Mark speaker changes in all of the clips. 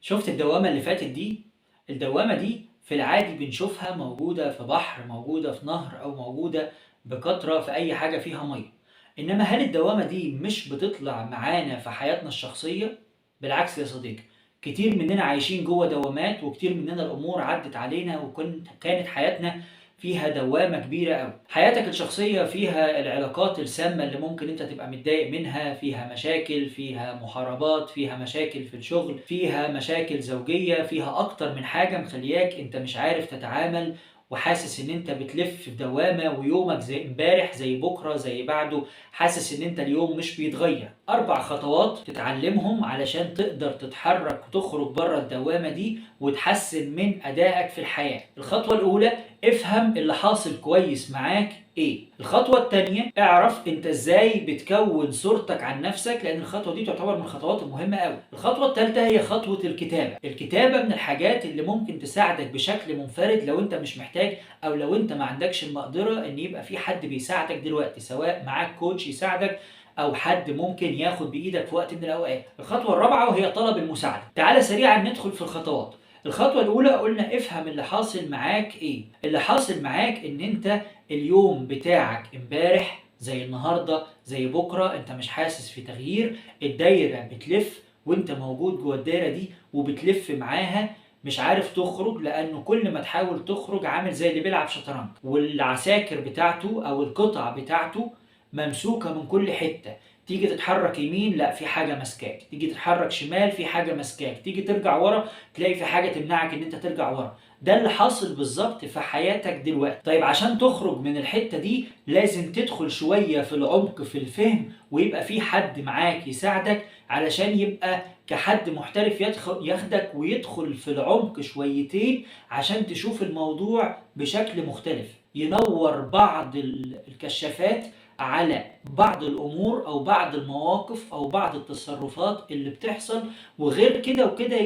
Speaker 1: شُفت الدوّامة اللي فاتت دي؟ الدوّامة دي في العادي بنشوفها موجودة في بحر، موجودة في نهر، أو موجودة بكترة في أي حاجة فيها مَيّة. إنما هل الدوّامة دي مش بتطلع معانا في حياتنا الشخصية؟ بالعكس يا صديقي، كتير مننا عايشين جوّه دوّامات، وكتير مننا الأمور عدِّت علينا كانت حياتنا فيها دوّامة كبيرة أوي. حياتك الشخصية فيها العلاقات السامة اللي ممكن أنت تبقى متضايق منها، فيها مشاكل، فيها محاربات، فيها مشاكل في الشغل، فيها مشاكل زوجية، فيها أكتر من حاجة مخلّياك أنت مش عارف تتعامل، وحاسس إن أنت بتلِف في دوّامة، ويومك زي امبارح، زي بُكرة، زي بعده، حاسس إن أنت اليوم مش بيتغيّر. 4 خطوات تتعلمهم علشان تقدر تتحرك وتخرج برّه الدوّامة دي، وتحسّن من أدائك في الحياة. الخطوة الأولى، افهم اللي حاصل كويس معاك إيه. الخطوة التانية، اعرف أنت إزاي بتكوّن صورتك عن نفسك، لأن الخطوة دي تعتبر من الخطوات المهمة أوي. الخطوة التالتة هي خطوة الكتابة. الكتابة من الحاجات اللي ممكن تساعدك بشكل منفرد لو أنت مش محتاج، أو لو أنت ما عندكش المقدرة إن يبقى في حد بيساعدك دلوقتي، سواء معاك كوتش يساعدك أو حد ممكن ياخد بإيدك في وقت من الأوقات. الخطوة الرابعة وهي طلب المساعدة. تعالَ سريعًا ندخل في الخطوات. الخطوة الأولى قلنا افهم اللي حاصل معاك إيه. اللي حاصل معاك إن أنت اليوم بتاعك امبارح زي النهارده زي بكره، أنت مش حاسس في تغيير، الدايرة بتلف وأنت موجود جوه الدايرة دي وبتلف معاها، مش عارف تخرج، لأنه كل ما تحاول تخرج عامل زي اللي بيلعب شطرنج والعساكر بتاعته أو القطع بتاعته ممسوكة من كل حتة. تيجي تتحرك يمين، لا في حاجة ماسكاك، تيجي تتحرك شمال في حاجة ماسكاك، تيجي ترجع ورا تلاقي في حاجة تمنعك ان انت ترجع ورا. ده اللي حاصل بالظبط في حياتك دلوقتي. طيب عشان تخرج من الحتة دي لازم تدخل شوية في العمق في الفهم، ويبقى في حد معاك يساعدك علشان يبقى كحد محترف ياخدك ويدخل في العمق شويتين عشان تشوف الموضوع بشكل مختلف، ينور بعض الكشافات على بعض الامور او بعض المواقف او بعض التصرفات اللي بتحصل. وغير كده وكده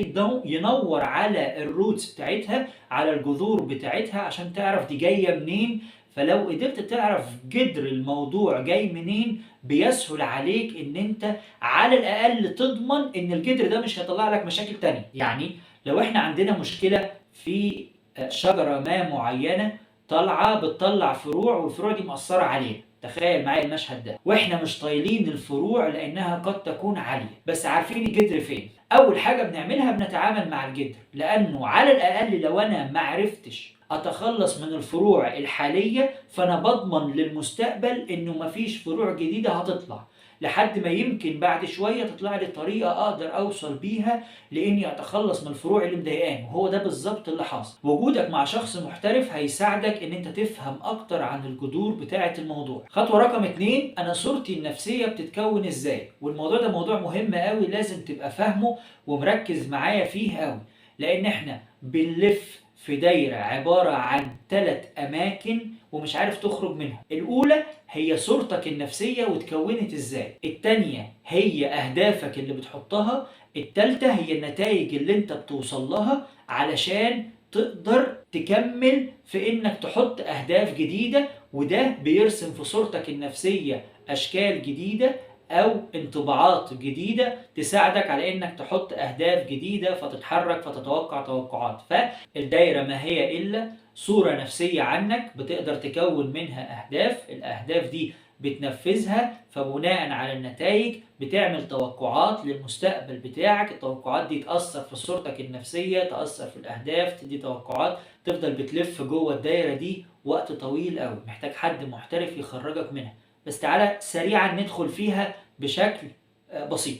Speaker 1: ينور على الروتس بتاعتها، على الجذور بتاعتها، عشان تعرف دي جايه منين. فلو قدرت تعرف جذر الموضوع جاي منين بيسهل عليك ان انت على الاقل تضمن ان الجذر ده مش هيطلع لك مشاكل تانية. يعني لو احنا عندنا مشكله في شجره ما معينه طالعه بتطلع فروع، والفروع دي مأثره علينا، تخيل معايا المشهد ده، واحنا مش طايلين الفروع لانها قد تكون عاليه، بس عارفين الجذر فين. اول حاجه بنعملها بنتعامل مع الجذر، لانه على الاقل لو انا معرفتش اتخلص من الفروع الحاليه فانا بضمن للمستقبل انه مفيش فروع جديده هتطلع، لحد ما يمكن بعد شويه تطلع لي طريقه اقدر اوصل بيها لاني اتخلص من الفروع اللي مضايقاني. وهو ده بالظبط اللي حاصل. وجودك مع شخص محترف هيساعدك ان انت تفهم اكتر عن الجذور بتاعه الموضوع. خطوه رقم 2، انا صورتي النفسيه بتتكون ازاي؟ والموضوع ده موضوع مهم قوي، لازم تبقى فاهمه ومركز معايا فيه قوي، لان احنا بنلف في دايرة عبارة عن 3 أماكن ومش عارف تخرج منهم. الأولى هي صورتك النفسية وتكونت إزاي. التانية هي أهدافك اللي بتحطها. التالتة هي النتائج اللي أنت بتوصل لها علشان تقدر تكمل في إنك تحط أهداف جديدة، وده بيرسم في صورتك النفسية أشكال جديدة أو انطباعات جديدة تساعدك على إنك تحط أهداف جديدة فتتحرك فتتوقع توقعات. فالدايرة ما هي إلا صورة نفسية عنك بتقدر تكون منها أهداف، الأهداف دي بتنفذها، فبناء على النتائج بتعمل توقعات للمستقبل بتاعك. التوقعات دي تأثر في صورتك النفسية، تأثر في الأهداف، تدي توقعات، تفضل بتلف جوه الدايرة دي وقت طويل قوي، محتاج حد محترف يخرجك منها. بس تعالى سريعا ندخل فيها بشكل بسيط.